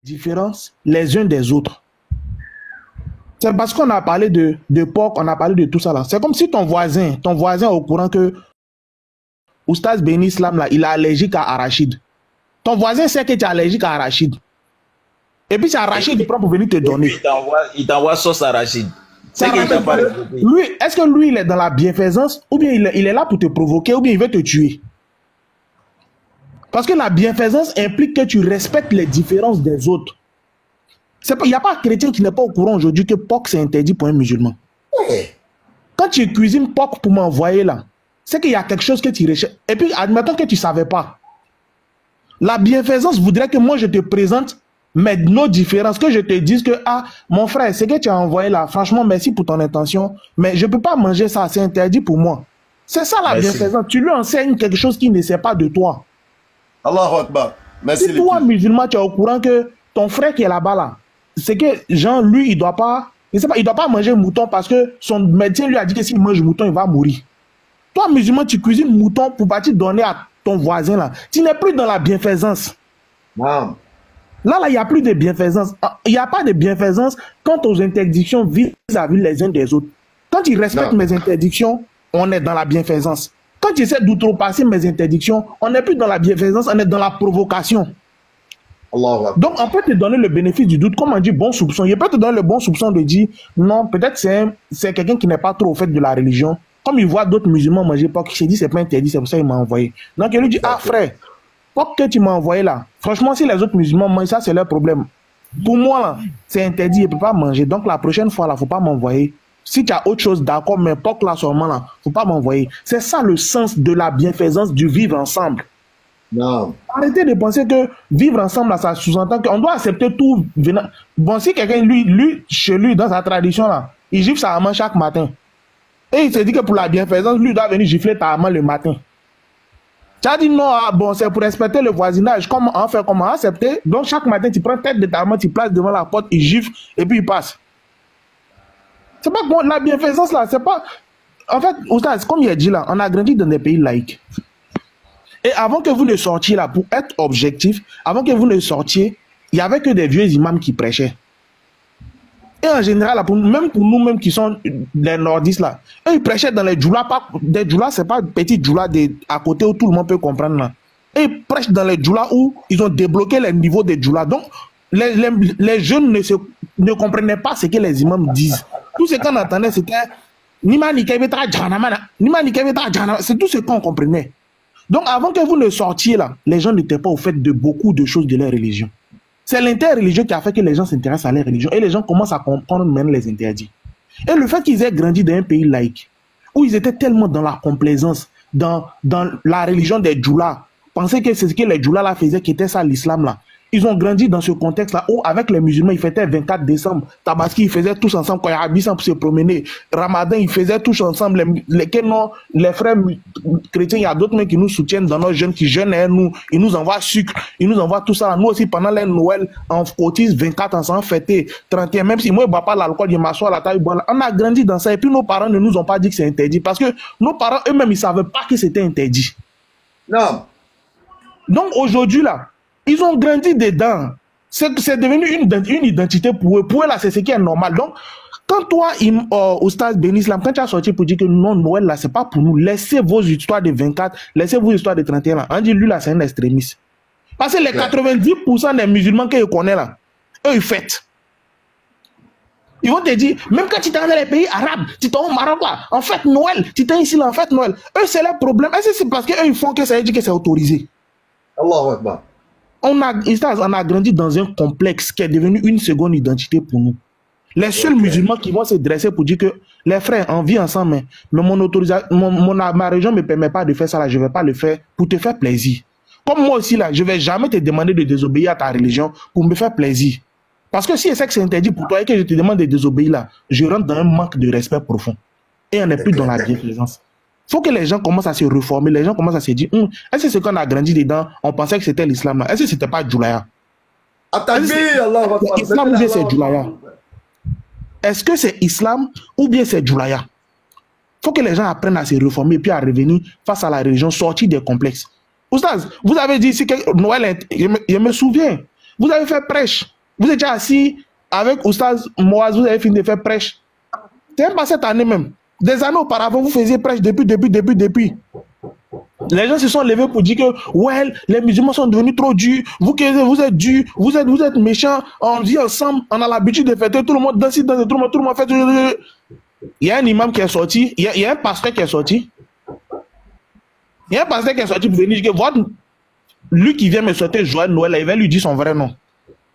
différences les uns des autres. C'est parce qu'on a parlé de porc, on a parlé de tout ça là. C'est comme si ton voisin est au courant que Oustaz Ben Islam là, il est allergique à arachide. Ton voisin sait que tu es allergique à arachide. Et puis c'est arachide qui prend pour venir te donner. Il t'envoie sauce arachide. Lui, est-ce que lui il est dans la bienfaisance ou bien il est là pour te provoquer ou bien il veut te tuer? Parce que la bienfaisance implique que tu respectes les différences des autres. Il n'y a pas un chrétien qui n'est pas au courant aujourd'hui que porc c'est interdit pour un musulman. Quand tu cuisines porc pour m'envoyer là, c'est qu'il y a quelque chose que tu recherches. Et puis admettons que tu ne savais pas. La bienfaisance voudrait que moi je te présente nos différences, que je te dise que ah mon frère, c'est que tu as envoyé là, franchement merci pour ton intention, mais je ne peux pas manger ça, c'est interdit pour moi. C'est ça la bienfaisance. Tu lui enseignes quelque chose qu'il ne sait pas de toi. Allahu Akbar. Merci. Si toi musulman tu es au courant que ton frère qui est là-bas là, c'est que Jean lui il doit pas manger mouton parce que son médecin lui a dit que s'il mange mouton il va mourir. Toi musulman tu cuisines mouton pour partir donner à ton voisin là. Tu n'es plus dans la bienfaisance. Wow. Là, il n'y a plus de bienfaisance. Il n'y a pas de bienfaisance quant aux interdictions vis-à-vis les uns des autres. Quand tu respectes mes interdictions, on est dans la bienfaisance. Quand tu essaies d'outrepasser mes interdictions, on n'est plus dans la bienfaisance, on est dans la provocation. Donc, on peut te donner le bénéfice du doute, comme on dit bon soupçon. Il peut te donner le bon soupçon de dire non, peut-être c'est quelqu'un qui n'est pas trop au fait de la religion. Comme il voit d'autres musulmans manger porc, il s'est dit c'est pas interdit, c'est pour ça qu'il m'a envoyé. Donc, il lui dit ah frère, porc que tu m'as envoyé là, franchement, si les autres musulmans mangent ça, c'est leur problème. Pour moi, là, c'est interdit, il ne peut pas manger. Donc, la prochaine fois, là, il ne faut pas m'envoyer. Si tu as autre chose, d'accord, mais porc là seulement, là, il ne faut pas m'envoyer. C'est ça le sens de la bienfaisance du vivre ensemble. Non. Arrêtez de penser que vivre ensemble, là, ça sous-entend qu'on doit accepter tout venant. Bon, si quelqu'un, lui, chez lui, dans sa tradition, là, il gifle sa maman chaque matin. Et il se dit que pour la bienfaisance, lui, il doit venir gifler ta maman le matin. Tu as dit non, ah, bon, c'est pour respecter le voisinage. Comment accepter? Donc, chaque matin, tu prends tête de ta main, tu places devant la porte, il gifle, et puis il passe. C'est pas bon, la bienfaisance, là, c'est pas... En fait, Oustaz, comme il a dit là, on a grandi dans des pays laïcs. Et avant que vous ne sortiez là, pour être objectif, avant que vous ne sortiez, il n'y avait que des vieux imams qui prêchaient. Et en général, là, même pour nous-mêmes qui sont des nordistes là, eux, ils prêchaient dans les djoulas. Des djoulas, c'est pas petit djoulas à côté où tout le monde peut comprendre là. Et ils prêchent dans les djoulas où ils ont débloqué les niveaux des djoulas. Donc, les jeunes ne comprenaient pas ce que les imams disent. Tout ce qu'on entendait, c'était c'est tout ce qu'on comprenait. Donc, avant que vous ne sortiez là, les gens n'étaient pas au fait de beaucoup de choses de leur religion. C'est l'interreligion qui a fait que les gens s'intéressent à leur religion et les gens commencent à comprendre même les interdits. Et le fait qu'ils aient grandi dans un pays laïque, où ils étaient tellement dans la complaisance, dans la religion des djoulas, pensaient que c'est ce que les djoulas là faisaient qui était ça l'islam là. Ils ont grandi dans ce contexte-là où, avec les musulmans, ils fêtaient 24 décembre. Tabaski, ils faisaient tous ensemble quand il y a Abyssin pour se promener. Ramadan, ils faisaient tous ensemble. Les frères chrétiens, il y a d'autres mecs qui nous soutiennent dans nos jeunes, qui jeûnent et nous, ils nous envoient sucre, ils nous envoient tout ça. Nous aussi, pendant les Noël, on cotise 24 ensemble, fêter 31. Même si moi, je ne bois pas l'alcool, je m'assois à la table, on a grandi dans ça. Et puis, nos parents ne nous ont pas dit que c'est interdit. Parce que nos parents eux-mêmes, ils ne savaient pas que c'était interdit. Non. Donc, aujourd'hui, là, ils ont grandi dedans. C'est devenu une identité pour eux. Pour eux, là, c'est ce qui est normal. Donc, quand toi, Oustaz Ben Islam, quand tu as sorti pour dire que non, Noël, là, c'est pas pour nous, laissez vos histoires de 24, laissez vos histoires de 31, là. On dit, lui, là, c'est un extrémiste. Parce que les 90% des musulmans que je connais, là, eux, ils fêtent. Ils vont te dire, même quand tu es dans les pays arabes, tu es au Maroc, là, en fait, Noël, tu es ici, là, en fait, Noël. Eux, c'est leur problème. Est-ce que c'est parce qu'eux, ils font que ça veut dire que c'est autorisé? Allahu Akbar. On a grandi dans un complexe qui est devenu une seconde identité pour nous. Les seuls musulmans qui vont se dresser pour dire que les frères, on vit ensemble, mais ma région ne me permet pas de faire ça, là, je ne vais pas le faire pour te faire plaisir. Comme moi aussi, là, je ne vais jamais te demander de désobéir à ta religion pour me faire plaisir. Parce que si c'est que c'est interdit pour toi et que je te demande de désobéir, là, je rentre dans un manque de respect profond. Et on n'est plus dans la bienfaisance. Il faut que les gens commencent à se reformer, les gens commencent à se dire, est-ce que ce qu'on a grandi dedans, on pensait que c'était l'islam là? Est-ce que c'était pas Djoulaya? C'est islam ou bien c'est Djoulaya? Est-ce que c'est islam ou bien c'est Djoulaya? Il faut que les gens apprennent à se reformer et puis à revenir face à la religion, sortir des complexes. Oustaz, vous avez dit ici que Noël, je me souviens, Vous avez fait prêche. Vous êtes déjà assis avec Oustaz Moaz, vous avez fini de faire prêche. C'est même pas cette année même. Des années auparavant, vous faisiez prêche depuis. Les gens se sont levés pour dire que ouais, les musulmans sont devenus trop durs, vous êtes durs, vous êtes méchants, on vit ensemble, on a l'habitude de fêter, tout le monde danse, tout le monde fait. Il y a un imam qui est sorti, il y a un pasteur qui est sorti. Il y a un pasteur qui est sorti pour venir dire que lui qui vient me souhaiter joyeux Noël, il va lui dire son vrai nom.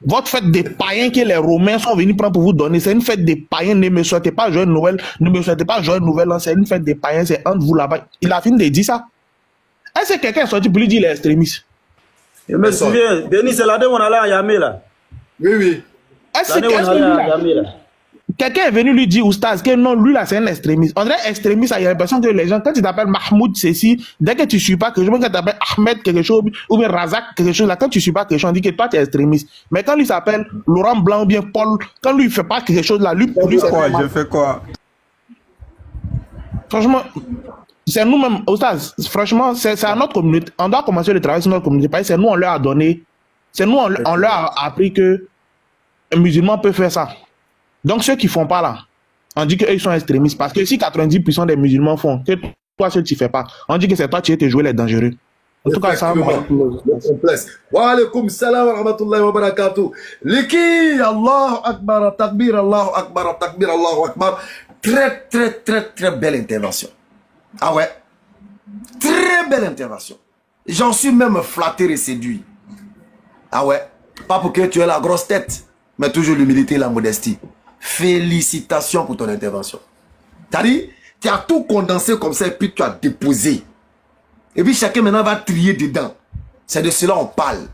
Votre fête des païens que les Romains sont venus prendre pour vous donner, c'est une fête des païens. Ne me souhaitez pas joyeux Noël, ne me souhaitez pas joyeux Noël, c'est une fête des païens, c'est entre vous là-bas. Il a fini de dire ça. Est-ce que quelqu'un est sorti pour lui dire qu'il est extrémiste? Je me souviens, Denis, c'est l'année où on allait à Yamé là. Oui. Est-ce que quelqu'un est venu lui dire, Oustaz, que non, lui là c'est un extrémiste. On dirait extrémiste, il y a l'impression que les gens, quand tu t'appelles Mahmoud Ceci, dès que tu ne suis pas quelque chose, quand tu t'appelles Ahmed quelque chose, ou bien Razak quelque chose, là, quand tu ne suis pas quelque chose, on dit que toi tu es extrémiste. Mais quand lui s'appelle Laurent Blanc ou bien Paul, quand lui il ne fait pas quelque chose là, lui c'est quoi, je fais quoi? Franchement, c'est nous-mêmes, Oustaz, franchement, c'est à notre communauté. On doit commencer le travail sur notre communauté parce que c'est nous, on leur a donné, c'est nous, on leur a appris que un musulman peut faire ça. Donc, ceux qui ne font pas là, on dit qu'eux sont extrémistes. Parce que si 90% des musulmans font, que toi seul tu ne fais pas, on dit que c'est toi qui es te jouer les dangereux. En tout cas, ça va. Complexe. Wa alaikum salam wa rahmatullahi wa barakatuh. Liki, Allahu Akbar, takbir, Allahu Akbar, takbir, Allahu Akbar. Très belle intervention. Ah ouais. Très belle intervention. J'en suis même flatté et séduit. Ah ouais. Pas pour que tu aies la grosse tête, mais toujours l'humilité et la modestie. Félicitations pour ton intervention. T'as dit, tu as tout condensé comme ça et puis tu as déposé. Et puis chacun maintenant va trier dedans. C'est de cela on parle.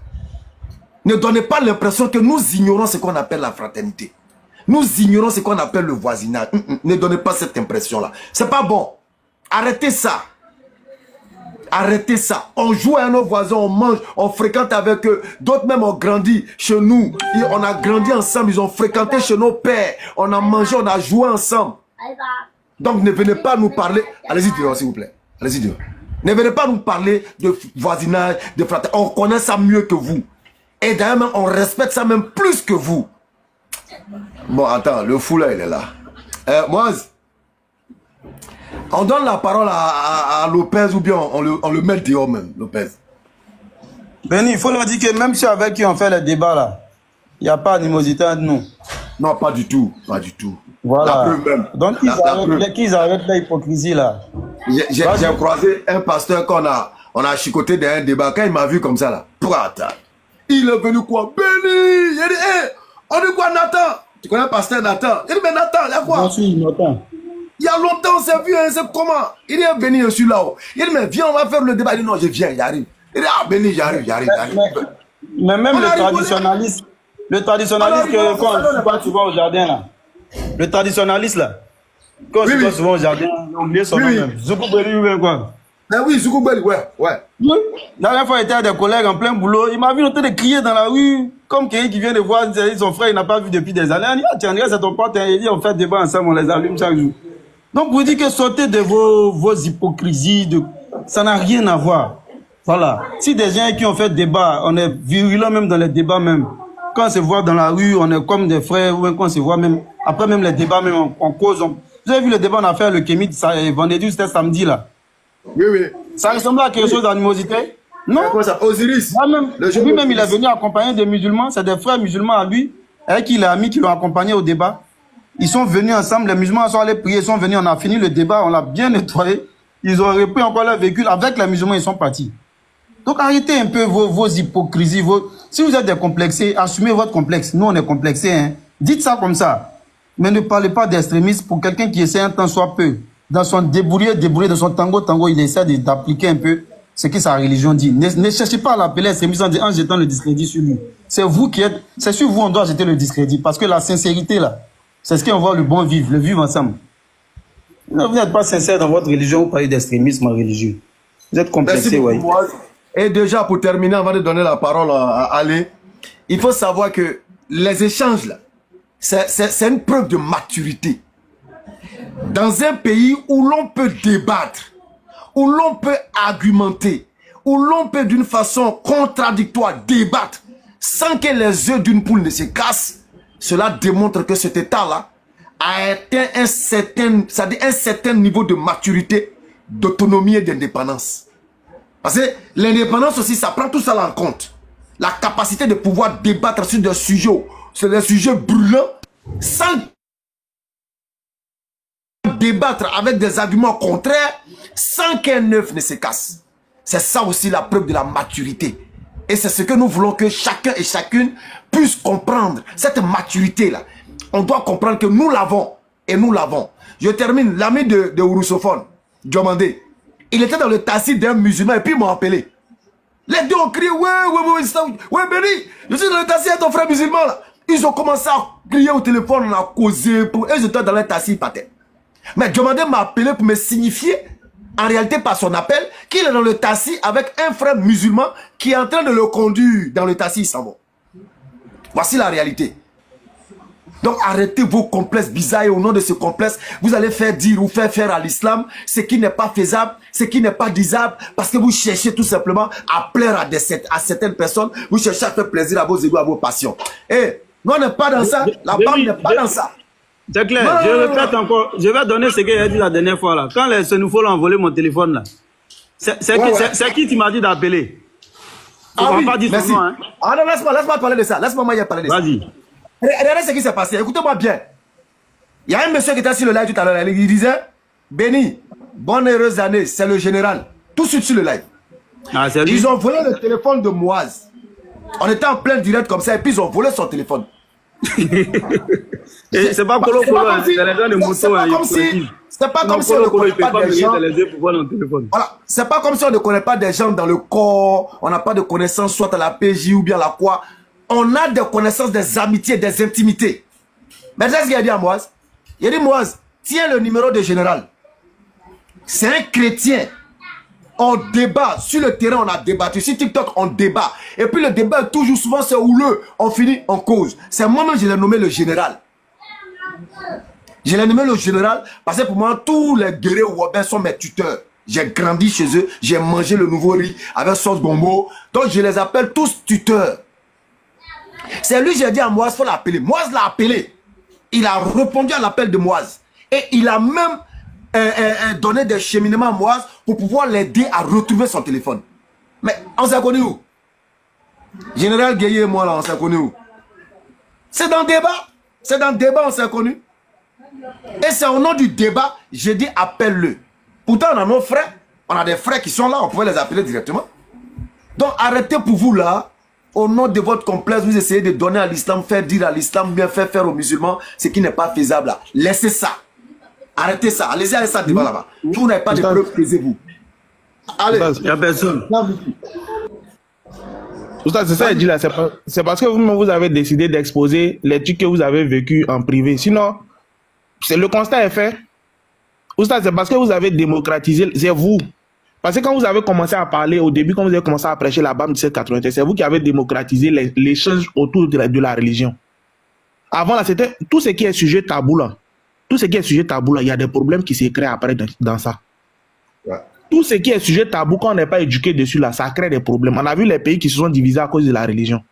Ne donnez pas l'impression que nous ignorons ce qu'on appelle la fraternité. Nous ignorons ce qu'on appelle le voisinage. Ne donnez pas cette impression-là. C'est pas bon. Arrêtez ça. Arrêtez ça. On joue à nos voisins, on mange, on fréquente avec eux. D'autres même ont grandi chez nous. On a grandi ensemble, ils ont fréquenté chez nos pères. On a mangé, on a joué ensemble. Donc ne venez pas nous parler. Allez-y dehors s'il vous plaît. Allez-y dehors. Ne venez pas nous parler de voisinage, de fraternité. On connaît ça mieux que vous. Et d'ailleurs, on respecte ça même plus que vous. Bon, attends, le fou là, il est là. Moaz, on donne la parole à Lopez ou bien on le met dehors même, Lopez. Benny, il faut leur dire que même si avec qui on fait le débat là, il n'y a pas d'animosité entre nous. Non, pas du tout, pas du tout. Voilà. Même. Donc qu'ils arrêtent l'hypocrisie là. J'ai croisé un pasteur qu'on a chicoté dans un débat. Quand il m'a vu comme ça là, il est venu quoi? Benny! Il dit, hey, on dit quoi Nathan? Tu connais le pasteur Nathan? Il dit, mais Nathan, il y a quoi? Moi aussi, Nathan. Il y a longtemps, on s'est vu, hein, c'est comment? Il dit, Benny, je suis là-haut. Il dit, mais viens, on va faire le débat. Il dit, non, je viens, j'arrive. Il dit, ah, Benny, j'arrive. Mais même le traditionnaliste que quand on se voit souvent au jardin là, le traditionnaliste là, quand on se voit souvent au jardin, on oublie son nom même. Zoukou Beli ou bien quoi? Oui, Zoukou Beli, ouais. La dernière fois, il était avec des collègues en plein boulot. Il m'a vu en train de crier dans la rue, comme quelqu'un qui vient de voir son frère, il n'a pas vu depuis des années. Il dit, ah, tiens, regarde, c'est ton pote. Il dit, on fait débat ensemble, on les allume chaque jour. Donc, vous dites que sortez de vos hypocrisies, ça n'a rien à voir. Voilà. Si des gens qui ont fait débat, on est virulents même dans les débats même. Quand on se voit dans la rue, on est comme des frères, ou quand on se voit même, après même les débats même, on cause. Vous avez vu le débat, on a fait le Kémit, vendredi, c'était samedi là. Oui. Ça ressemble à quelque chose d'animosité? Non. Quoi ça? Osiris. Lui-même, il est venu accompagner des musulmans, c'est des frères musulmans à lui, avec qui il a amis qui l'ont accompagné au débat. Ils sont venus ensemble, les musulmans sont allés prier, ils sont venus, on a fini le débat, on l'a bien nettoyé. Ils ont repris encore leur véhicule, avec les musulmans, ils sont partis. Donc arrêtez un peu vos hypocrisies. Si vous êtes décomplexés, assumez votre complexe. Nous, on est complexés. Hein. Dites ça comme ça. Mais ne parlez pas d'extrémisme pour quelqu'un qui essaie un temps soit peu. Dans son débrouillé, dans son tango, il essaie d'appliquer un peu ce que sa religion dit. Ne cherchez pas à l'appeler extrémiste en jetant le discrédit sur lui. C'est vous qui êtes... C'est sur vous on doit jeter le discrédit. Parce que la sincérité, là, c'est ce qu'on voit le bon vivre, le vivre ensemble. Non, vous n'êtes pas sincère dans votre religion, vous parlez d'extrémisme religieux. Vous êtes complexé, oui. Et déjà, pour terminer, avant de donner la parole à Ali, il faut savoir que les échanges, là, c'est une preuve de maturité. Dans un pays où l'on peut débattre, où l'on peut argumenter, où l'on peut d'une façon contradictoire débattre, sans que les œufs d'une poule ne se cassent, cela démontre que cet État-là a atteint un certain niveau de maturité, d'autonomie et d'indépendance. Parce que l'indépendance aussi, ça prend tout ça en compte. La capacité de pouvoir débattre sur des sujets brûlants, sans débattre avec des arguments contraires, sans qu'un œuf ne se casse. C'est ça aussi la preuve de la maturité. Et c'est ce que nous voulons que chacun et chacune puisse comprendre. Cette maturité-là, on doit comprendre que nous l'avons. Et nous l'avons. Je termine. L'ami de Roussophone, Diomandé, il était dans le taxi d'un musulman et puis il m'a appelé. Les deux ont crié, ouais, Béni, je suis dans le taxi avec ton frère musulman là. Ils ont commencé à crier au téléphone, on a causé. Ils étaient dans le taxi, ils partaient. Mais Diomandé m'a appelé pour me signifier, en réalité par son appel, qu'il est dans le taxi avec un frère musulman qui est en train de le conduire dans le taxi, ils s'en vont. Voici la réalité. Donc arrêtez vos complexes bizarres et au nom de ce complexe, vous allez faire dire ou faire à l'islam ce qui n'est pas faisable, ce qui n'est pas disable, parce que vous cherchez tout simplement à plaire à certaines personnes, vous cherchez à faire plaisir à vos égos, à vos passions. Et nous on n'est pas dans ça, la bande n'est pas dans ça. C'est clair, non, je répète encore, je vais donner ce qu'il a dit la dernière fois là. Quand les Sénoufos ont volé mon téléphone là, c'est qui tu m'as dit d'appeler? Ah oui, pas dire merci. Son nom, hein? Ah non, laisse-moi parler de ça, laisse-moi parler de ça. Vas-y. Regardez ce qui s'est passé, écoutez-moi bien. Il y a un monsieur qui était sur le live tout à l'heure, il disait, Béni, bonne heureuse année, c'est le général. Tout de suite sur le live. Ah, ils ont volé le téléphone de Moise. On était en plein direct comme ça et puis ils ont volé son téléphone. C'est pas Colo Colo, c'est les gens de moto. C'est pas comme si on ne connaît pas des gens. Voilà, c'est pas comme si on ne connaît pas des gens dans le corps, on n'a pas de connaissances soit à la PJ ou bien à la quoi. On a des connaissances, des amitiés, des intimités. Mais c'est ce qu'il a dit à Moise. Il a dit, Moise, tiens le numéro de général. C'est un chrétien. On débat. Sur le terrain, on a débattu. Sur TikTok, on débat. Et puis le débat est toujours souvent, c'est houleux. On finit en cause. C'est moi-même, je l'ai nommé le général. Je l'ai nommé le général parce que pour moi, tous les guerriers Wabin sont mes tuteurs. J'ai grandi chez eux. J'ai mangé le nouveau riz avec sauce gombo. Donc, je les appelle tous tuteurs. C'est lui, j'ai dit à Moise, il faut l'appeler. Moise l'a appelé. Il a répondu à l'appel de Moise. Et il a même donné des cheminements à Moise pour pouvoir l'aider à retrouver son téléphone. Mais on s'est connu où? Général Gueye et moi, là, on s'est connu où? C'est dans le débat. C'est dans le débat, on s'est connu. Et c'est au nom du débat, j'ai dit appelle-le. Pourtant, on a nos frères. On a des frères qui sont là, on pouvait les appeler directement. Donc, arrêtez pour vous là. Au nom de votre complexe, vous essayez de donner à l'islam, faire dire à l'islam, bien faire aux musulmans, ce qui n'est pas faisable là. Laissez ça. Arrêtez ça. Allez-y à ça débat là-bas. Vous n'avez pas de preuves, taisez-vous. Allez. Il n'y a personne. C'est ça, il dit là. C'est parce que vous avez décidé d'exposer les trucs que vous avez vécu en privé. Sinon, le constat est fait. C'est parce que vous avez démocratisé. C'est vous. Parce que quand vous avez commencé à parler, au début, quand vous avez commencé à prêcher la BAM 1793, c'est vous qui avez démocratisé l'échange autour de la religion. Avant, là, c'était tout ce qui est sujet tabou, là. Tout ce qui est sujet tabou, là, il y a des problèmes qui se créent après dans ça. Ouais. Tout ce qui est sujet tabou, quand on n'est pas éduqué dessus, là, ça crée des problèmes. On a vu les pays qui se sont divisés à cause de la religion.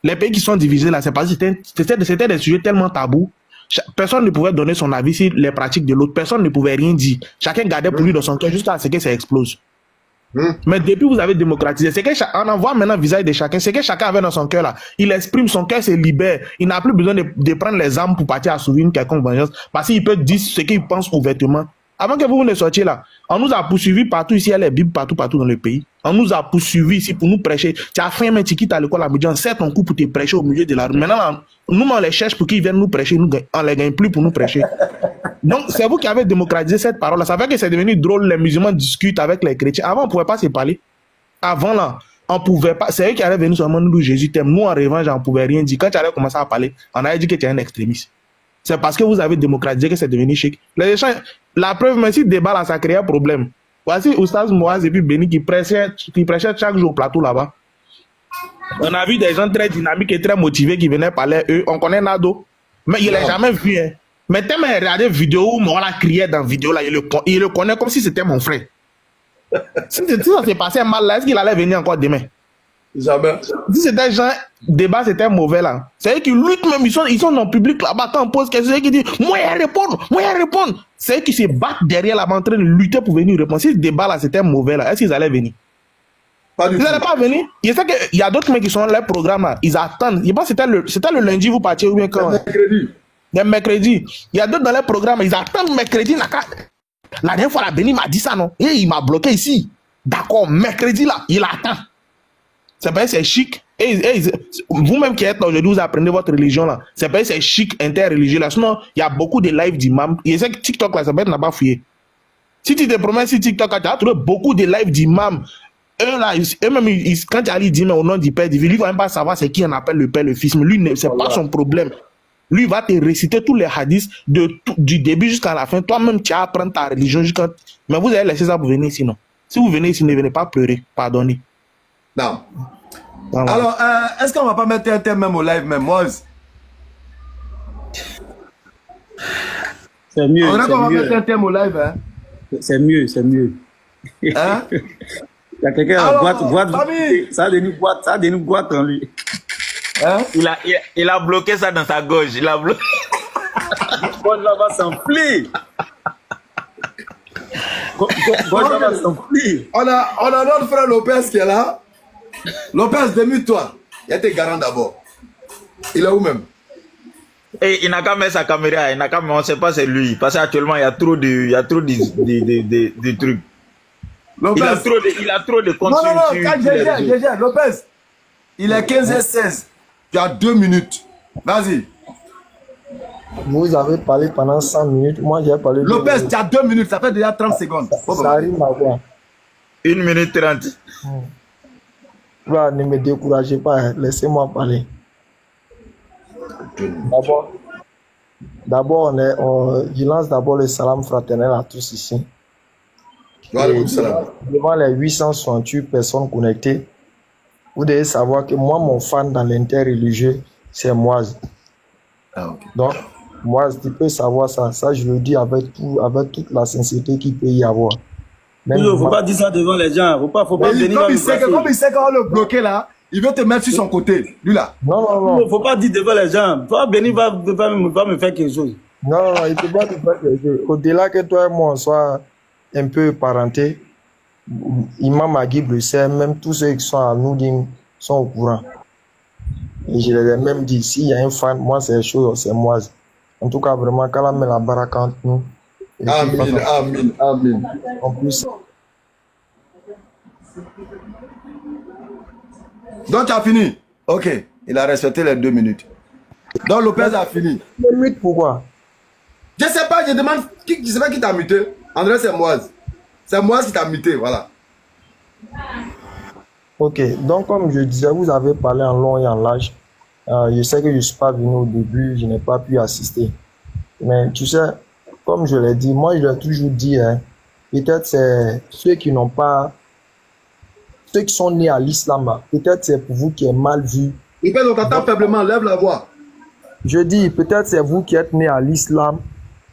Les pays qui sont divisés, là, c'est parce que c'était des sujets tellement tabous. Personne ne pouvait donner son avis sur les pratiques de l'autre. Personne ne pouvait rien dire. Chacun gardait pour lui dans son cœur jusqu'à ce que ça explose. Mais depuis vous avez démocratisé, c'est que on en voit maintenant le visage de chacun. C'est que chacun avait dans son cœur là. Il exprime son cœur, se libère. Il n'a plus besoin de prendre les armes pour partir à sauver une quelconque vengeance. Parce qu'il peut dire ce qu'il pense ouvertement. Avant que vous ne sortiez là, on nous a poursuivis partout ici, il y a les Bibles partout dans le pays. On nous a poursuivis ici pour nous prêcher. Tu as fait un petit quitte à l'école à midi, on sert ton coup pour te prêcher au milieu de la rue. Maintenant, nous, on les cherche pour qu'ils viennent nous prêcher, on les gagne plus pour nous prêcher. Donc, c'est vous qui avez démocratisé cette parole-là. Ça fait que c'est devenu drôle, les musulmans discutent avec les chrétiens. Avant, on ne pouvait pas se parler. Avant, là, on pouvait pas. C'est eux qui allaient venir seulement nous dire Jésus t'aime. Nous, en revanche, on ne pouvait rien dire. Quand tu allais commencer à parler, on avait dit que tu es un extrémiste. C'est parce que vous avez démocratisé que c'est devenu chic. Les échanges, la preuve, mais si le débat là, ça crée un problème. Voici Oustaz Moaz et puis Béni qui prêchait chaque jour au plateau là-bas. On a vu des gens très dynamiques et très motivés qui venaient parler, eux. On connaît Nado. Mais il l'a jamais vu. Hein. Mais tellement regardé vidéo où moi la criait dans la vidéo là, il le connaît comme si c'était mon frère. Si ça s'est passé mal là, est-ce qu'il allait venir encore demain? Jamais. Si c'était genre, débat, c'était mauvais là. C'est eux qui luttent même, ils sont dans le public là-bas, quand on pose question, c'est eux qui disent, moi, il répondre. C'est eux qui se battent derrière là-bas en train de lutter pour venir répondre. Si ce débat là, c'était mauvais là, est-ce qu'ils allaient venir? Pas du Ils tout. n'allaient pas venir. Je sais qu'il y a d'autres mecs qui sont dans leur programme là, ils attendent. Je pense que c'était le lundi, vous partiez ou bien quand? Mercredi. Le mercredi. Il y a d'autres dans leur programme, ils attendent mercredi. La dernière fois, la Béni m'a dit ça, non? Et il m'a bloqué ici. D'accord, mercredi là, il attend. C'est pas c'est chic. Vous-même qui êtes là aujourd'hui, vous apprenez votre religion là. C'est pas c'est chic interreligieux là. Sinon, il y a beaucoup de lives d'imams. Et c'est que TikTok là, ça peut être n'a pas fouillé. Si tu te promets sur TikTok, tu as trouvé beaucoup de lives d'imams. Eux-mêmes, quand tu as dit au nom du Père divin, lui, il ne va même pas savoir c'est qui on appelle le Père, le Fils. Mais lui, c'est pas son problème. Lui, il va te réciter tous les hadiths du début jusqu'à la fin. Toi-même, tu vas apprendre ta religion jusqu'à. Mais vous allez laisser ça pour venir sinon. Si vous venez ici, ne venez pas pleurer. Pardonnez. Non. Voilà. Alors, est-ce qu'on va pas mettre un thème même au live même, moi? C'est mieux. On a C'est qu'on va mieux. mettre un thème au live, hein? C'est mieux, c'est mieux. Hein? Il y a quelqu'un Alors, boîte. famille. Ça a des nous boîte en lui. Hein? Il a bloqué ça dans sa gorge. Il a bloqué. Bon, là va s'enfler. Bon, là va s'enfler. On a notre frère Lopez qui est là. Lopez, démute-toi. Il y a tes garants d'abord. Il est où même? Et il n'a qu'à mettre sa caméra. Il n'a qu'à mettre, on ne sait pas c'est lui. Parce qu'actuellement, il y a trop de trucs. Lopez. Il a trop de contenu. Non, GG, Lopez. Il est 15h16. Tu as 2 minutes. Vas-y. Vous avez parlé pendant 100 minutes. Moi, j'ai parlé. Lopez, tu as 2 minutes. Ça fait déjà 30 secondes. Ça arrive à quoi? 1 minute 30. Là, ne me découragez pas. Hein. Laissez-moi parler. D'abord, je lance d'abord le salam fraternel à tous ici. Devant les 868 personnes connectées, vous devez savoir que moi, mon fan dans interreligieux, c'est Moise. Ah, okay. Donc, Moise, tu peux savoir ça. Ça, je le dis avec toute la sincérité qu'il peut y avoir. Il ne faut pas dire ça devant les gens. Faut pas venir. Comme il sait qu'on va le bloquer là, il veut te mettre sur son côté. Lui là. Non. Il ne faut pas dire devant les gens. Toi, Béni va me faire quelque chose. Non, il ne peut pas te faire quelque chose. Au-delà que toi et moi, on soit un peu parentés, Imam Aguib le sait, même tous ceux qui sont à Noudim sont au courant. Et je leur ai même dit, s'il y a un fan, moi c'est chose, c'est Moise. En tout cas, vraiment, quand on met la baraka entre nous. Amen. En plus. Donc tu as fini. Ok. Il a respecté les 2 minutes. Donc Lopez a fini. 2 minutes pourquoi? Je sais pas, je demande. Je ne sais pas qui t'a muté. André, c'est Moise. C'est Moise qui t'a muté, voilà. Ok, donc comme je disais, vous avez parlé en long et en large. Je sais que je ne suis pas venu au début, je n'ai pas pu assister. Mais tu sais, comme je l'ai dit, moi je l'ai toujours dit, hein, peut-être c'est ceux qui n'ont pas, ceux qui sont nés à l'islam, peut-être c'est pour vous qui est mal vu. Répète, on t'entend faiblement, lève la voix. Je dis, peut-être c'est vous qui êtes nés à l'islam.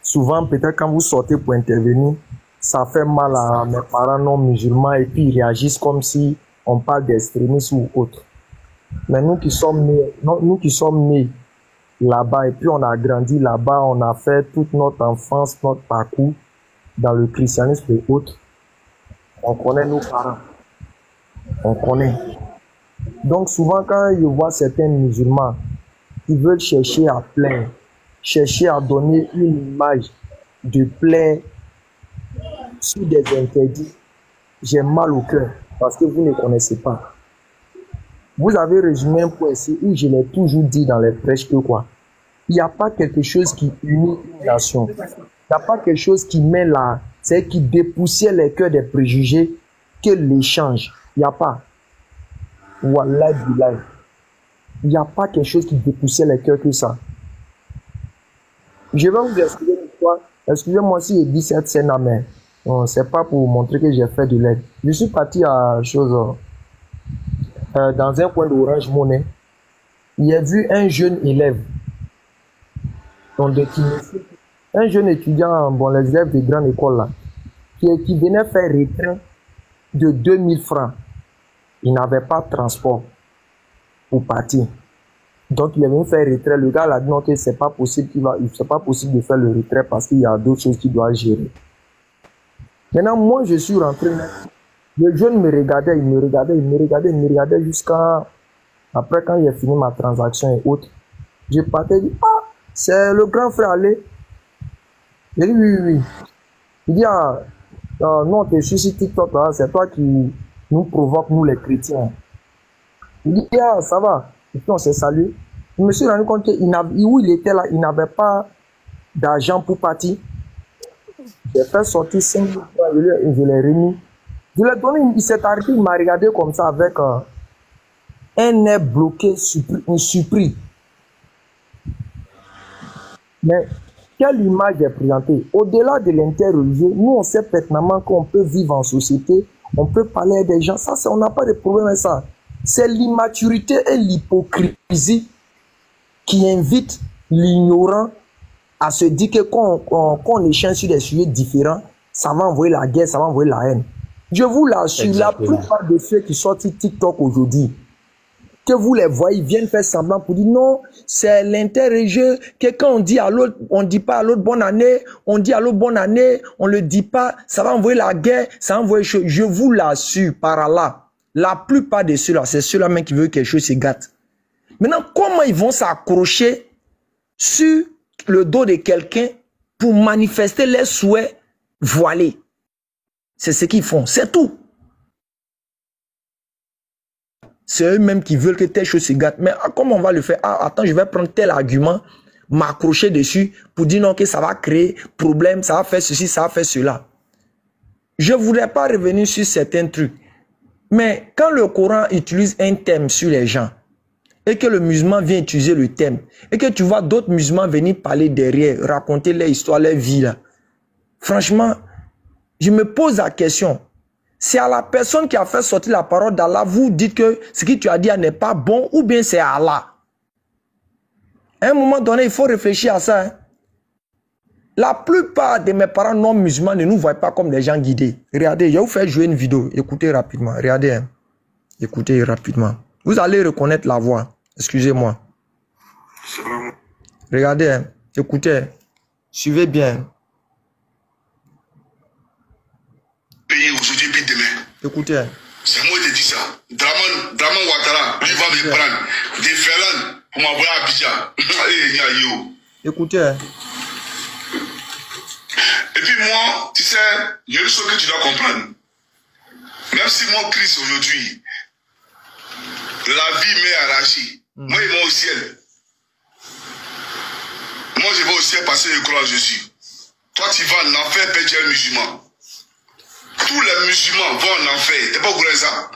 Souvent, peut-être quand vous sortez pour intervenir, ça fait mal à mes parents non musulmans et puis ils réagissent comme si on parle d'extrémisme ou autre. Mais nous qui sommes nés là-bas et puis on a grandi là-bas, on a fait toute notre enfance, notre parcours dans le christianisme et autres, on connaît nos parents. On connaît. Donc souvent quand je vois certains musulmans qui veulent chercher à plaindre, chercher à donner une image de plaie sur des interdits, j'ai mal au cœur parce que vous ne connaissez pas. Vous avez résumé un point ici où je l'ai toujours dit dans les prêches que quoi. Il n'y a pas quelque chose qui unit une nation. Il n'y a pas quelque chose qui met là, c'est qui dépoussière les cœurs des préjugés que l'échange. Il n'y a pas. Wallah billah. Il n'y a pas quelque chose qui dépoussière les cœurs que ça. Je vais vous expliquer une fois. Excusez-moi si je dis cette scène, mais c'est pas pour vous montrer que j'ai fait de l'aide. Je suis parti à chose dans un coin d'Orange Monnaie. J'ai vu un jeune élève, un jeune étudiant, bon, les élèves de grande école là, qui venait faire retrait de 2000 francs. il n'avait pas de transport pour partir. Donc il est venu faire retrait. Le gars a dit non, que c'est pas possible, c'est pas possible de faire le retrait parce qu'il y a d'autres choses qu'il doit gérer. Maintenant, moi je suis rentré. Le jeune me regardait, il me regardait jusqu'à après quand j'ai fini ma transaction et autres. Je partais, je dis ah, c'est le grand frère allé. Il dit oui. Il dit ah, non, t'es sur TikTok là, c'est toi qui nous provoque, nous les chrétiens. Il dit ah, ça va. Et puis on s'est salué. Je me suis rendu compte où il était là, il n'avait pas d'argent pour partir. J'ai fait sortir 5 000 francs, je l'ai remis. Je l'ai donné, il s'est arrêté, il m'a regardé comme ça avec un air bloqué, surpris. Mais quelle image est présentée? Au-delà de l'interreligieux, nous on sait pertinemment qu'on peut vivre en société, on peut parler à des gens, ça on n'a pas de problème avec ça. C'est l'immaturité et l'hypocrisie qui invitent l'ignorant à se dire que quand on échange sur des sujets différents, ça va envoyer la guerre, ça va envoyer la haine. Je vous l'assure, la plupart de ceux qui sortent sur TikTok aujourd'hui, que vous les voyez, ils viennent faire semblant pour dire non, c'est l'interreligieux, que quand on dit à l'autre, on dit pas à l'autre bonne année, on dit à l'autre bonne année, on le dit pas, ça va envoyer la guerre, ça va envoyer chose. Je vous l'assure, par là, la plupart de ceux-là, c'est ceux-là même qui veulent que quelque chose se gâte. Maintenant, comment ils vont s'accrocher sur le dos de quelqu'un pour manifester leurs souhaits voilés? C'est ce qu'ils font, c'est tout. C'est eux-mêmes qui veulent que telle chose se gâte. Mais comment on va le faire? Ah, attends, je vais prendre tel argument, m'accrocher dessus pour dire non, que ça va créer problème, ça va faire ceci, ça va faire cela. Je ne voudrais pas revenir sur certains trucs. Mais quand le Coran utilise un thème sur les gens, et que le musulman vient utiliser le thème, et que tu vois d'autres musulmans venir parler derrière, raconter leur histoire, leur vie, là, franchement, je me pose la question. C'est à la personne qui a fait sortir la parole d'Allah, vous dites que ce que tu as dit n'est pas bon, ou bien c'est Allah. À un moment donné, il faut réfléchir à ça. Hein. La plupart de mes parents non musulmans ne nous voient pas comme des gens guidés. Regardez, je vais vous faire jouer une vidéo. Écoutez rapidement. Regardez. Hein. Écoutez rapidement. Vous allez reconnaître la voix. Excusez-moi. Regardez. Hein. Écoutez. Suivez bien. Pays aujourd'hui puis demain. Écoutez. C'est moi qui dis ça. Draman Ouattara, lui va me prendre. Des Ferland pour m'envoyer à Abidjan. Écoutez. Et puis moi, tu sais, il y a une chose que tu dois comprendre. Même si mon Christ aujourd'hui, la vie m'est arrachée. Moi, il va au ciel. Moi, je vais au ciel parce que je crois en Jésus. Toi, tu vas en enfer, père Dieu musulman. Tous les musulmans vont en enfer. Tu n'es pas au courant de ça?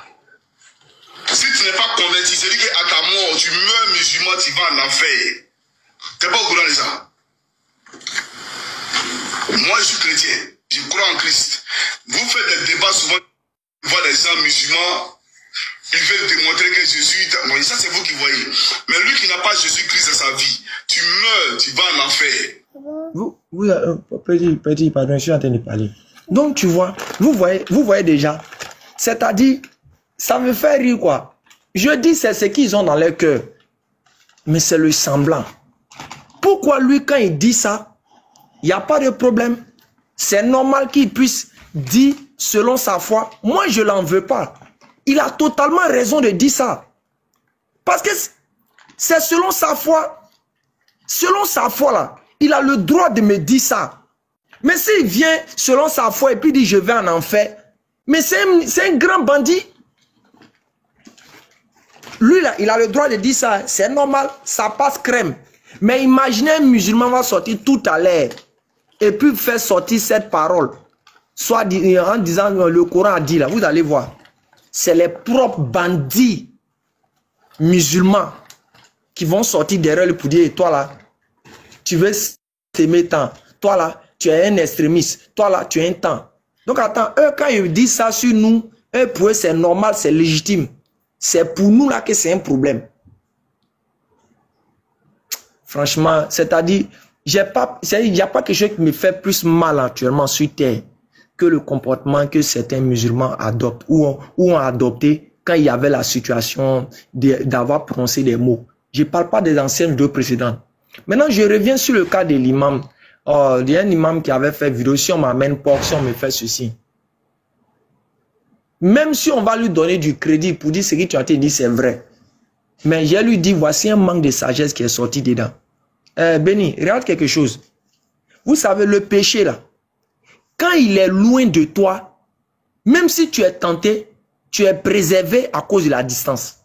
Si tu n'es pas converti, c'est-à-dire qu'à ta mort, tu meurs musulman, tu vas en enfer. Tu n'es pas au courant de ça? Moi, je suis chrétien. Je crois en Christ. Vous faites des débats souvent, vous voyez des gens musulmans, ils veulent démontrer que Jésus... Bon, ça, c'est vous qui voyez. Mais lui qui n'a pas Jésus-Christ dans sa vie, tu meurs, tu vas en enfer. Petit, pardon, je suis en train de parler. Donc, tu vois, vous voyez déjà. C'est-à-dire, ça me fait rire, quoi. Je dis, c'est ce qu'ils ont dans leur cœur. Mais c'est le semblant. Pourquoi lui, quand il dit ça, il n'y a pas de problème. C'est normal qu'il puisse dire selon sa foi. Moi, je ne l'en veux pas. Il a totalement raison de dire ça. Parce que c'est selon sa foi. Selon sa foi, là, il a le droit de me dire ça. Mais s'il vient selon sa foi et puis dit je vais en enfer, mais c'est un grand bandit. Lui, là, il a le droit de dire ça. C'est normal, ça passe crème. Mais imaginez un musulman va sortir tout à l'heure et puis faire sortir cette parole. Soit en disant le Coran a dit là, vous allez voir. C'est les propres bandits musulmans qui vont sortir derrière le pour dire, toi là, tu veux t'aimer tant. Toi là, tu es un extrémiste. Toi là, tu es un temps. Donc attends, eux quand ils disent ça sur nous, eux pour eux c'est normal, c'est légitime. C'est pour nous là que c'est un problème. Franchement, c'est-à-dire, il n'y a pas quelque chose qui me fait plus mal actuellement sur terre que le comportement que certains musulmans adoptent ou ont adopté quand il y avait la situation d'avoir prononcé des mots. Je ne parle pas des anciennes vidéos précédentes. Maintenant, je reviens sur le cas de l'imam. Il y a un imam qui avait fait vidéo, si on m'amène porc, si on me fait ceci. Même si on va lui donner du crédit pour dire ce que tu as dit, c'est vrai. Mais je lui dis, voici un manque de sagesse qui est sorti dedans. Béni, regarde quelque chose. Vous savez, le péché là, quand il est loin de toi, même si tu es tenté, tu es préservé à cause de la distance.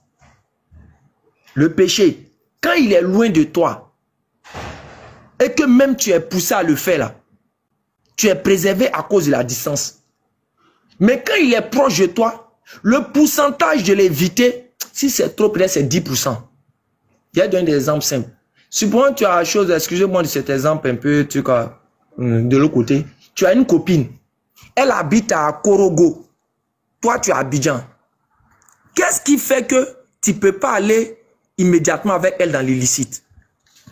Le péché, quand il est loin de toi, et que même tu es poussé à le faire là, tu es préservé à cause de la distance. Mais quand il est proche de toi, le pourcentage de l'éviter, si c'est trop, peut-être c'est 10%. Je vais donner des exemples simples. Supposons que tu as une chose, excusez-moi de cet exemple un peu, tu vois, de l'autre côté. Tu as une copine. Elle habite à Korogo. Toi, tu es à Abidjan. Qu'est-ce qui fait que tu ne peux pas aller immédiatement avec elle dans l'illicite?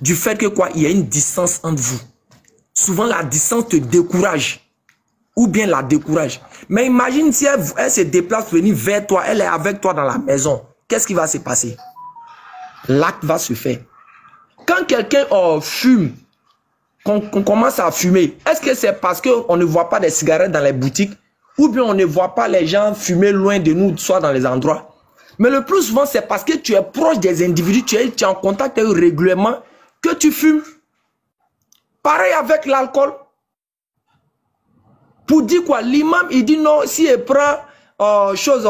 Du fait que quoi, il y a une distance entre vous. Souvent, la distance te décourage. Ou bien la décourage. Mais imagine si elle se déplace pour venir vers toi, elle est avec toi dans la maison. Qu'est-ce qui va se passer? L'acte va se faire. Quand quelqu'un fume, qu'on commence à fumer, est-ce que c'est parce qu'on ne voit pas des cigarettes dans les boutiques? Ou bien on ne voit pas les gens fumer loin de nous, soit dans les endroits? Mais le plus souvent, c'est parce que tu es proche des individus, tu es en contact avec eux régulièrement, que tu fumes. Pareil avec l'alcool. Pour dire quoi? L'imam, il dit non, si il prend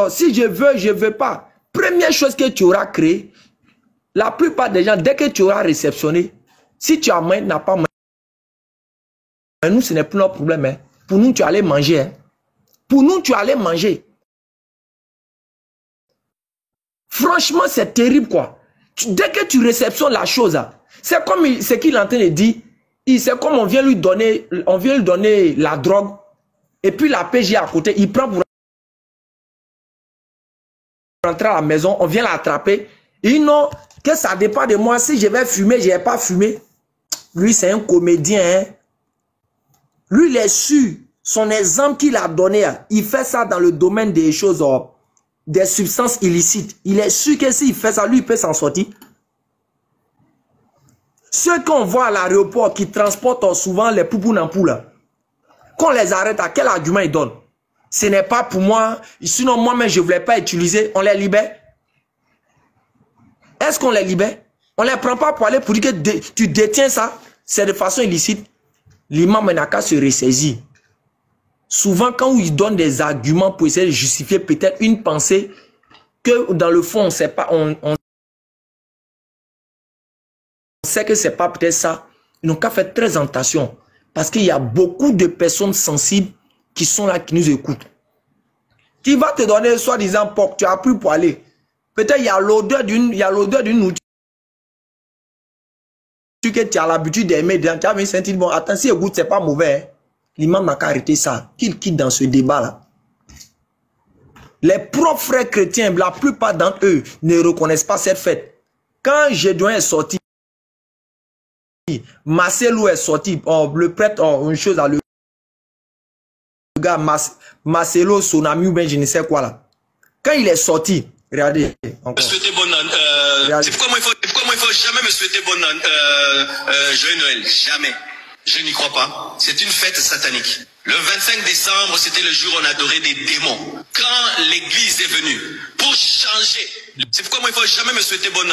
si je veux pas. Première chose que tu auras créée, la plupart des gens, dès que tu auras réceptionné, si tu as main, n'a pas main. Mais nous, ce n'est plus notre problème. Hein. Pour nous, tu allais manger. Hein. Pour nous, tu allais manger. Franchement, c'est terrible, quoi. Dès que tu réceptionnes la chose, c'est comme ce qu'il est en train de dire. C'est comme on vient lui donner la drogue. Et puis la PJ à côté, il prend pour rentrer à la maison, on vient l'attraper. Il dit non, que ça dépend de moi. Si je vais fumer, je n'ai pas fumé. Lui, c'est un comédien. Hein. Lui, il est sûr. Son exemple qu'il a donné, il fait ça dans le domaine des choses, des substances illicites. Il est sûr que s'il fait ça, lui, il peut s'en sortir. Ceux qu'on voit à l'aéroport qui transportent souvent les poupous en poule, qu'on les arrête, à quel argument ils donnent? Ce n'est pas pour moi, sinon moi-même je ne voulais pas utiliser, on les libère. Est-ce qu'on les libère? On ne les prend pas pour aller pour dire que tu détiens ça, c'est de façon illicite. L'imam n'a qu'à se ressaisir. Souvent quand il donne des arguments pour essayer de justifier peut-être une pensée que dans le fond on sait pas, on sait que c'est pas peut-être ça, ils n'ont qu'à faire très attention. Parce qu'il y a beaucoup de personnes sensibles qui sont là, qui nous écoutent. Qui va te donner, soi-disant, porc, tu as pris pour aller. Peut-être il y a l'odeur d'une nourriture que tu as l'habitude d'aimer. Tu as vu sentir, bon, attends, si écoute, c'est pas mauvais. Hein. L'imam n'a qu'à arrêter ça. Qu'il quitte dans ce débat-là. Les propres frères chrétiens, la plupart d'entre eux ne reconnaissent pas cette fête. Quand Gédouin est sorti, Marcelo est sorti, le prêtre, une chose à le gars, Marcelo, son ami ou bien je ne sais quoi là. Quand il est sorti, regardez. Me souhaiter bonne c'est pourquoi moi il faut jamais me souhaiter bonne joyeux Noël, jamais. Je n'y crois pas. C'est une fête satanique. Le 25 décembre, c'était le jour où on adorait des démons. Quand l'église est venue pour changer, c'est pourquoi moi il faut jamais me souhaiter bonne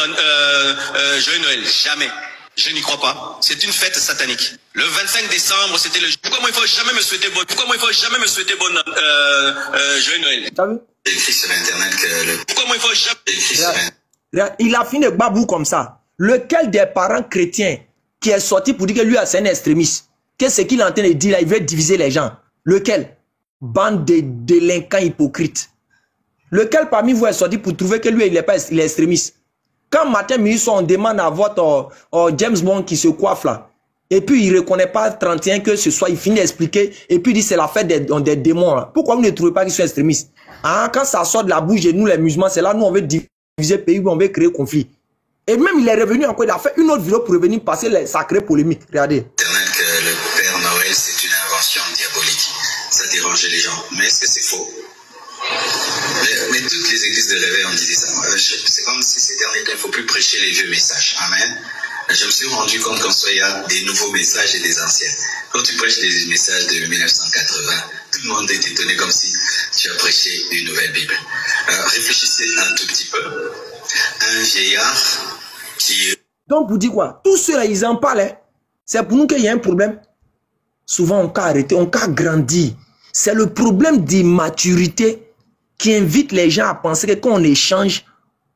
joyeux Noël, jamais. Je n'y crois pas. C'est une fête satanique. Le 25 décembre, c'était le jour. Pourquoi moi il faut jamais me souhaiter bonne joyeux Noël. T'as vu? J'ai écrit sur internet que pourquoi moi il faut jamais. Il a fini de babou comme ça. Lequel des parents chrétiens qui est sorti pour dire que lui c'est un extrémiste? Qu'est-ce qu'il est en train de dire là? Il veut diviser les gens. Lequel? Bande de délinquants hypocrites. Lequel parmi vous est sorti pour trouver que lui il est extrémiste? Quand matin, midi, on demande à votre James Bond qui se coiffe là, et puis il ne reconnaît pas 31 que ce soit, il finit d'expliquer, et puis il dit c'est la fête des démons là. Pourquoi vous ne trouvez pas qu'ils sont extrémistes? Ah, quand ça sort de la bouche de nous les musulmans, c'est là nous on veut diviser le pays, on veut créer conflit. Et même il est revenu encore, il a fait une autre vidéo pour revenir passer les sacrées polémiques. Regardez. Internet que le Père Noël c'est une invention diabolique. Ça dérangeait les gens. Mais est-ce que c'est faux? Mais toutes les églises de réveil, on disait ça. C'est comme si ces derniers temps, il ne faut plus prêcher les vieux messages. Amen. Je me suis rendu compte qu'en soi, il y a des nouveaux messages et des anciens. Quand tu prêches des messages de 1980, tout le monde est étonné comme si tu as prêché une nouvelle Bible. Réfléchissez un tout petit peu. Un vieillard qui... Donc, vous dites quoi? Tous ceux-là, ils en parlent. Hein. C'est pour nous qu'il y a un problème. Souvent, on a arrêté, on a grandi. C'est le problème d'immaturité qui invite les gens à penser que quand on échange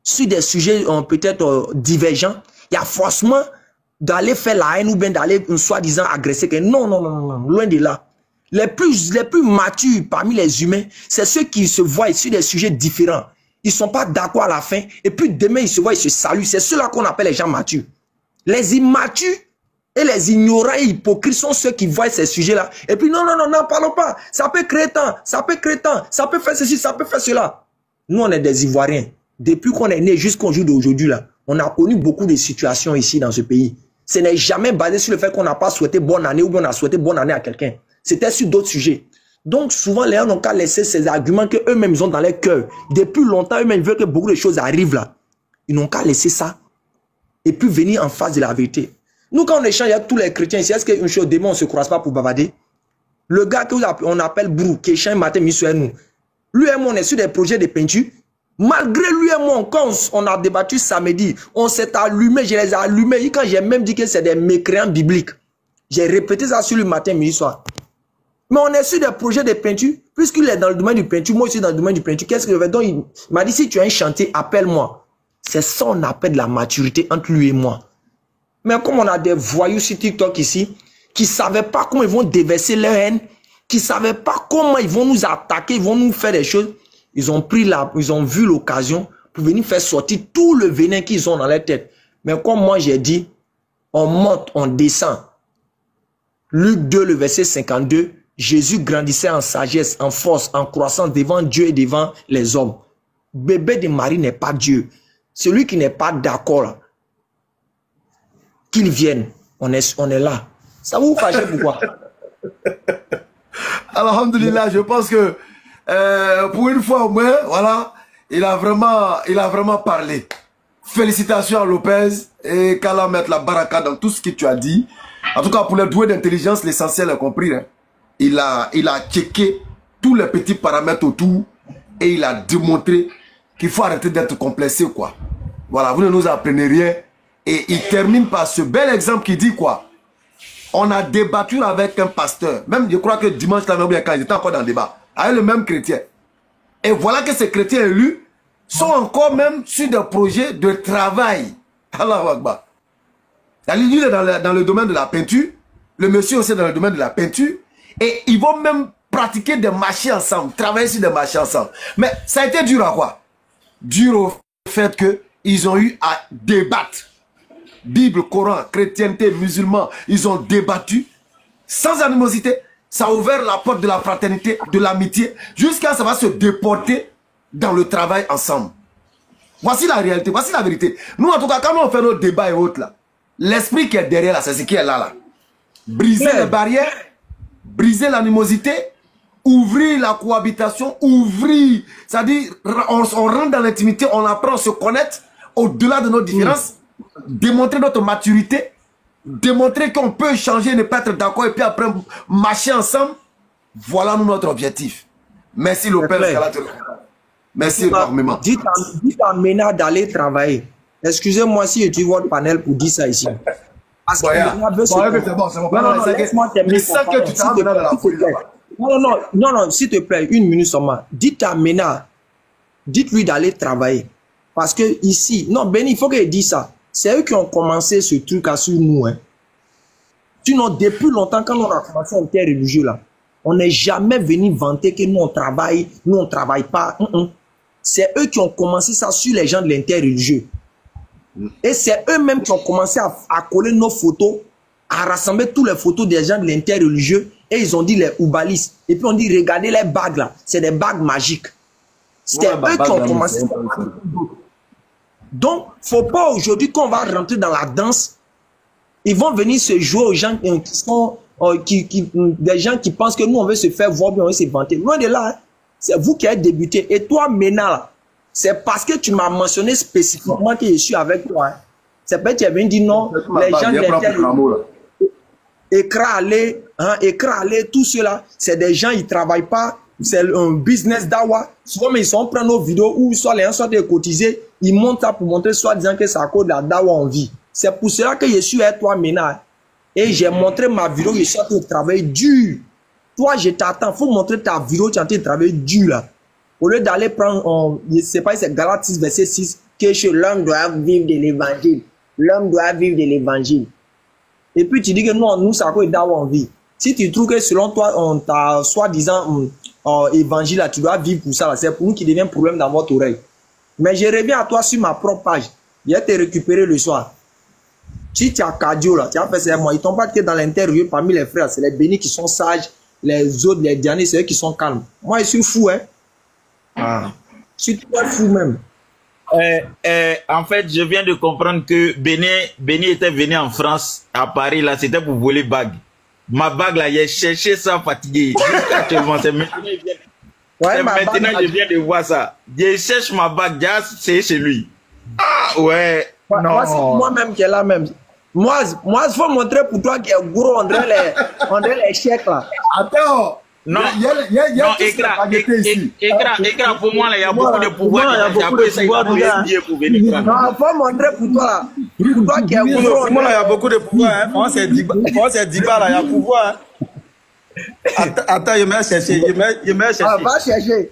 sur des sujets peut-être divergents, il y a forcément d'aller faire la haine ou bien d'aller soi-disant agresser. Non, non, non, non, loin de là. Les plus matures parmi les humains, c'est ceux qui se voient sur des sujets différents. Ils ne sont pas d'accord à la fin. Et puis demain, ils se voient, ils se saluent. C'est ceux-là qu'on appelle les gens matures. Les immatures et les ignorants et hypocrites sont ceux qui voient ces sujets-là. Et puis non, non, non, n'en parlons pas. Ça peut créer tant, ça peut créer tant, ça peut faire ceci, ça peut faire cela. Nous, on est des Ivoiriens. Depuis qu'on est né jusqu'au jour d'aujourd'hui, là, on a connu beaucoup de situations ici dans ce pays. Ce n'est jamais basé sur le fait qu'on n'a pas souhaité bonne année ou bien on a souhaité bonne année à quelqu'un. C'était sur d'autres sujets. Donc, souvent, les gens n'ont qu'à laisser ces arguments qu'eux-mêmes ont dans leur cœur. Depuis longtemps, eux-mêmes veulent que beaucoup de choses arrivent là. Ils n'ont qu'à laisser ça et puis venir en face de la vérité. Nous, quand on échange avec tous les chrétiens ici, est-ce qu'une chose, demain, on ne se croise pas pour bavarder? Le gars qu'on appelle Brou, qui échange matin, midi, soir, nous. Lui et moi, on est sur des projets de peinture. Malgré lui et moi, quand on a débattu samedi, on s'est allumé, je les ai allumés. Quand j'ai même dit que c'est des mécréants bibliques, j'ai répété ça sur le matin, midi, soir. Mais on est sur des projets de peinture, puisqu'il est dans le domaine du peinture, moi aussi dans le domaine du peinture. Qu'est-ce que je vais donc il m'a dit, si tu as un chantier, appelle-moi. C'est ça qu'on appelle de la maturité entre lui et moi. Mais comme on a des voyous sur TikTok ici, qui ne savaient pas comment ils vont déverser leur haine, qui ne savaient pas comment ils vont nous attaquer, ils vont nous faire des choses, ils ont vu l'occasion pour venir faire sortir tout le venin qu'ils ont dans leur tête. Mais comme moi j'ai dit, on monte, on descend. Luc 2, le verset 52, Jésus grandissait en sagesse, en force, en croissance devant Dieu et devant les hommes. Bébé de Marie n'est pas Dieu. Celui qui n'est pas d'accord, qu'il vienne, on est là. Ça vous fâche pourquoi? Alhamdulillah, je pense que pour une fois au moins, voilà, il a vraiment parlé. Félicitations à Lopez et qu'Allah mette la baraka dans tout ce que tu as dit. En tout cas, pour les doués d'intelligence, l'essentiel est compris. Hein. Il a checké tous les petits paramètres autour et il a démontré qu'il faut arrêter d'être complexé, quoi. Voilà, vous ne nous apprenez rien. Et il termine par ce bel exemple qui dit quoi? On a débattu avec un pasteur. Même, je crois que dimanche, quand ils étaient encore dans le débat, avec le même chrétien. Et voilà que ces chrétiens élus sont encore même sur des projets de travail. Allahu Akbar. Lui est dans le domaine de la peinture. Le monsieur aussi est dans le domaine de la peinture. Et ils vont même pratiquer des marchés ensemble, travailler sur des marchés ensemble. Mais ça a été dur à quoi? Dur au fait qu'ils ont eu à débattre. Bible, Coran, chrétienté, musulmans, ils ont débattu sans animosité. Ça a ouvert la porte de la fraternité, de l'amitié, jusqu'à ça va se déporter dans le travail ensemble. Voici la réalité, voici la vérité. Nous, en tout cas, quand on fait nos débats et autres, là, l'esprit qui est derrière, là, c'est ce qui est là. Briser les barrières, briser l'animosité, ouvrir la cohabitation, ouvrir, c'est-à-dire, on rentre dans l'intimité, on apprend à se connaître au-delà de nos différences. Démontrer notre maturité, démontrer qu'on peut changer, ne pas être d'accord et puis après marcher ensemble. Voilà notre objectif. Merci Lopez. Merci énormément. Dites à Mena d'aller travailler. Excusez-moi si je tue votre panel pour dire ça ici. Parce que Mena veut se... Non, laisse-moi terminer. Non, s'il te plaît, une minute seulement. Dites à Mena, dites-lui d'aller travailler. Parce que ici, non, Benny, il faut qu'il dise ça. C'est eux qui ont commencé ce truc à sur nous. Hein. Sinon, depuis longtemps, quand on a commencé interreligieux là, on n'est jamais venu vanter que nous on travaille pas. C'est eux qui ont commencé ça sur les gens de l'interreligieux. Et c'est eux-mêmes qui ont commencé à coller nos photos, à rassembler toutes les photos des gens de l'interreligieux. Et ils ont dit les oubalistes. Et puis on dit, regardez les bagues là, c'est des bagues magiques. C'était eux qui ont commencé. Donc, faut pas aujourd'hui qu'on va rentrer dans la danse. Ils vont venir se jouer aux gens qui sont des gens qui pensent que nous on veut se faire voir, bien on veut se vanter. Loin de là, hein. C'est vous qui êtes débuté. Et toi, maintenant, c'est parce que tu m'as mentionné spécifiquement que je suis avec toi. Hein. C'est parce que tu es venu dire non, les gens écralés, hein, tout cela, c'est des gens, ils ne travaillent pas. C'est un business d'awa. Souvent, mais ils sont prennent nos vidéos où soit les gens sont cotisés, ils montent ça pour montrer soit disant que c'est à cause de la dawa en vie. C'est pour cela que je suis avec toi maintenant. Et j'ai montré ma vidéo, je suis en train de travailler dur. Toi, je t'attends. Il faut montrer ta vidéo, tu es en train de travailler dur là. Au lieu d'aller prendre, je ne sais pas, c'est Galates 6, verset 6, que l'homme doit vivre de l'évangile. L'homme doit vivre de l'évangile. Et puis tu dis que non, nous, c'est à cause de dawa en vie. Si tu trouves que selon toi, on t'a soi-disant évangile, là, tu dois vivre pour ça, c'est pour nous qui devient problème dans votre oreille. Mais je reviens à toi sur ma propre page. Je vais te récupérer le soir. Si tu as cardio là, tu as fait ça, moi, ils t'ont pas que dans l'intérieur parmi les frères, c'est les bénis qui sont sages, les autres, les derniers, c'est eux qui sont calmes. Moi, je suis fou, hein. Ah. Je suis très fou même. En fait, je viens de comprendre que Béni était venu en France, à Paris, là, c'était pour voler bague. Ma bague, là, j'ai cherché ça fatigué. Actuellement, c'est maintenant, je viens de voir ça. Je cherche ma bague, c'est chez lui. Ah, ouais. Moi, c'est moi-même qui est là même. Moi, il faut montrer pour toi qu'il est gros, on dirait les chèques, là. Attends. Non, Écran, pour moi, il y a beaucoup de pouvoir. Il y a beaucoup de pouvoir. Non, il faut montrer pour toi, là. Pour toi qui est gros. Pour moi, il y a beaucoup de pouvoir. Moi, c'est 10 balles, il y a pouvoir. Attends, je vais chercher. Va chercher.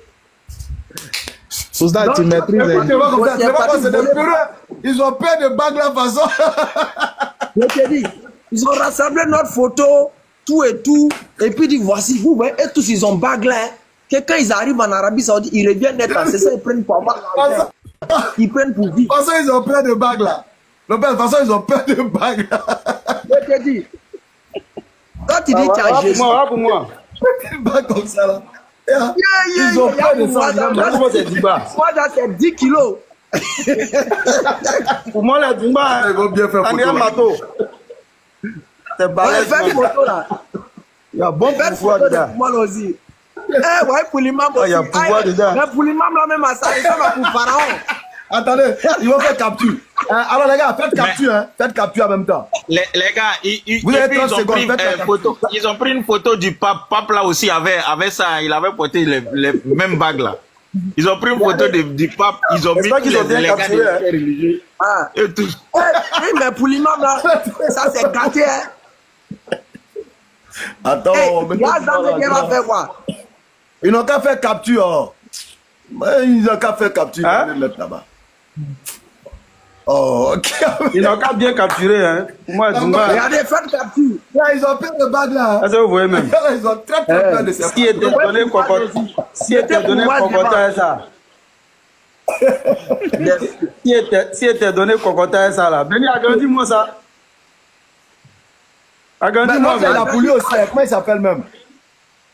Souzda, tu maîtrises. Ils ont peur de bague la façon. Je te dis, ils ont rassemblé notre photo. Tout et tout, et puis dit voici vous, et tous ils ont bague là, que quand ils arrivent en Arabie Saoudite, ils reviennent net, c'est ça, ils prennent pour avoir l'argent. Ils prennent pour vivre. De toute façon, ils ont peur de bague là. De toute façon, ils ont peur de bague là. Je te dis, quand tu dis tu as Jésus, pour moi. Une bague comme ça là. Ils ont peur de ça. Moi, ça c'est 10 kilos. Pour moi, les Dumba, ils vont bien faire photo. C'est balèze. Fais une photo là. Il y a bon pouvoir dedans. Moi aussi. Eh ouais, pour l'imam aussi. Il y a pouvoir dedans. Mais pour l'imam là même à ça, il va pour Pharaon. Attendez, ils vont faire capture. Alors les gars, faites capture, hein. Faites capture en même temps. Les gars, ils ont pris une photo du pape. Pape là aussi avait ça, il avait porté les mêmes bagues là. Ils ont pris une photo du pape, ils ont mis les gars des religieux. Et tout. Mais pour l'imam là, ça c'est gâté. Attends, mais va faire quoi? Ils n'ont qu'à faire capture. Ils n'ont qu'à faire capture. Hein? Les mettre là-bas. Oh, ok. Ils n'ont qu'à bien capturer, hein. Moi, regardez, faites capture. Ils ont peur de bague là. Ça, vous voyez même. Ils ont très peur de ça. Si était donné cocotin, ça. Si était donné cocotin, ça là. Béni, agrandis-moi ça. Agrandis-moi. C'est la poulie aussi. Comment il s'appelle même?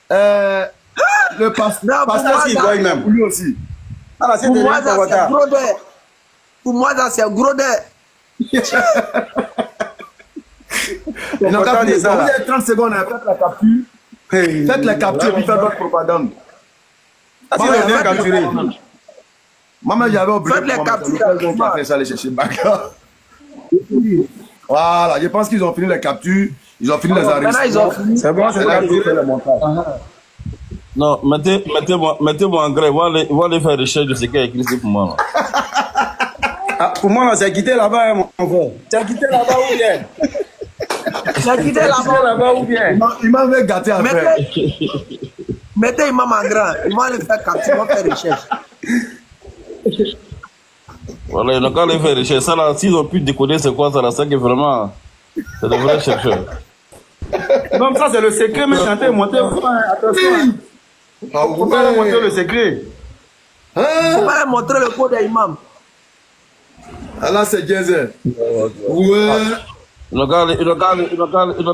Le pasteur qui voit même. Poulie aussi. Pour moi, ça c'est gros d'air. Pour moi, ça c'est gros d'air. Vous avez 30 secondes, faites la capture. Faites la capture et faites votre propagande. Maman, il a capturé. Maman, j'avais oublié. Faites la capture. On a fait ça, aller chercher Baka. Voilà, je pense qu'ils ont fini la capture. Ils ont fini les enregistrements. C'est bon, c'est capturé le montage. Non, mettez-moi en grève. On va aller faire recherche de ce qui est écrit pour moi. Ah, pour moi, c'est quitté là-bas, mon frère. Tu as quitté là-bas ou bien? Tu as quitté là-bas ou bien? Il m'a fait gâter à faire. Mettez Imam en grand. Il va aller faire capture, il va faire recherche. Voilà, ils n'ont qu'à aller faire recherche. Ça là, s'ils ont pu décoder c'est quoi ça là, c'est que vraiment, c'est de vrais chercheurs. Non, ça c'est le secret, mais chantez, montez. Attention. Faut pas montrer le secret. Faut pas montrer le code d'imam. Ah là, c'est Jezer. Ouais. Ils n'ont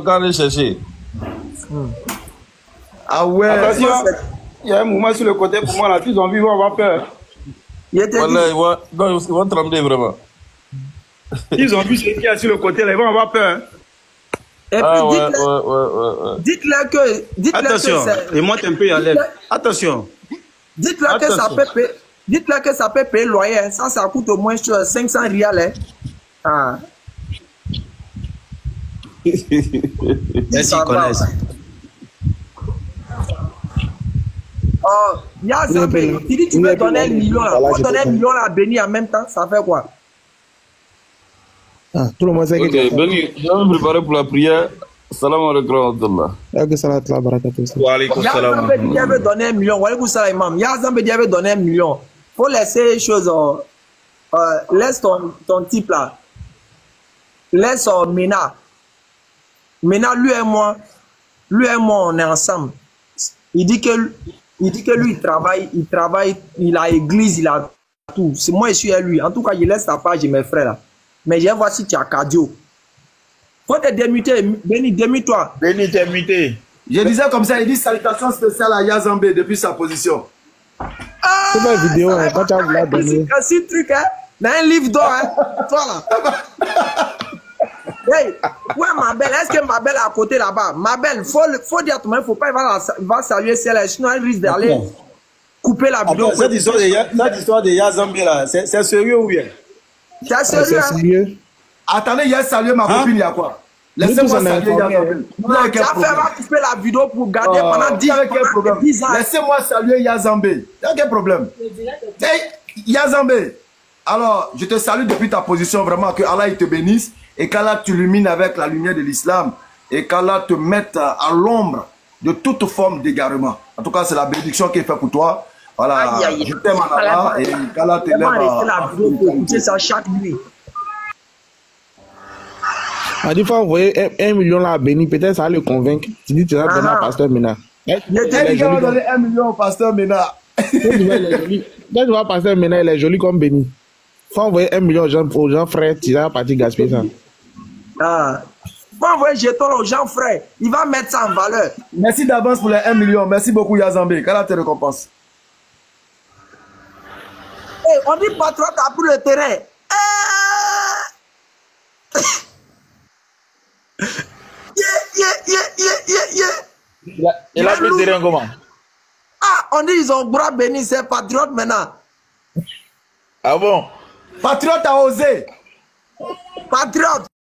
qu'à aller chercher. Ah ouais. Attention, il y a un mouvement sur le côté pour moi là, ils ont vu, ils vont avoir peur. Voilà, ils vont trembler vraiment. Ils ont vu ce qu'il y a sur le côté là, ils vont avoir peur. Et puis dites-leur que. Attention, et monte un peu à l'aide. Attention. Dites-leur que ça peut payer. Dites-leur que ça peut payer le loyer. Ça coûte au moins 500 rials. Hein. Ah. Est-ce qu'ils connaissent? Oh, Yazambé, tu dis tu veux donner 1 million là. Pour donner 1 million là à Béni en même temps, ça fait quoi? Ah, tout le monde sait que Ok, Béni, je vais me préparer pour la prière. Salam alaikum wa rahmatullah. Wa alaykoum salam. Yazambé dit qu'il veut donner 1 million. Wa alaykoum salam imam. Yazambé dit qu'il veut donner 1 million. Faut laisser les choses. Laisse ton type là. Laisse Mena. Mena, lui et moi, on est ensemble. Il dit que lui, il travaille, il a église, il a tout. C'est moi, je suis à lui. En tout cas, il laisse ta page et mes frères là. Mais je vais voir si tu as cardio. Faut te démuter, Béni, démute-toi. Béni, t'es muté. Je disais comme ça, il dit salutations spéciales à Yazambé depuis sa position. Ah, c'est ma vidéo, hein, quand tu as voulu donner. C'est un truc, hein. Dans un livre d'or, hein. Toi là. Hey, ouais, ma belle, est-ce que ma belle est à côté là-bas? Ma belle, faut dire à tout le monde, faut pas, il va saluer celle-là, sinon elle risque d'aller couper la vidéo. Cette histoire de Yazambé là, c'est sérieux ou bien? C'est sérieux. Attendez, il y a salué ma copine, il y a quoi? Laissez-moi saluer Yazambé. Tu as fait couper la vidéo pour garder pendant 10 ans. Laissez-moi saluer Yazambé. Il y a quel problème? Hey, Yazambé, alors, je te salue depuis ta position, vraiment, que Allah il te bénisse. Et qu'Allah t'illumine avec la lumière de l'islam et qu'Allah te mette à l'ombre de toute forme d'égarement. En tout cas, c'est la bénédiction qui est faite pour toi. Voilà, je t'aime en Allah et qu'Allah te lève à écouter ça chaque nuit. À des fois, vous voyez 1 million là à Béni, peut-être ça va le convaincre. Tu dis, tu vas donner à Pasteur Mena. Il va donner 1 million au Pasteur Mena. Quand tu vois Pasteur Mena, il est joli comme Béni. Faut envoyer 1 million aux gens frères, tu vas partir gaspiller ça. Ah. Faut envoyer jeton aux gens frères, il va mettre ça en valeur. Merci d'avance pour les 1 million. Merci beaucoup Yazambé. Qu'Allah te récompense. Hey, on dit Patriote a pris le terrain. Il a pris le terrain comment? Ah, on dit ils ont bras béni, c'est Patriote maintenant. Ah bon? Patriote a osé. Patriote.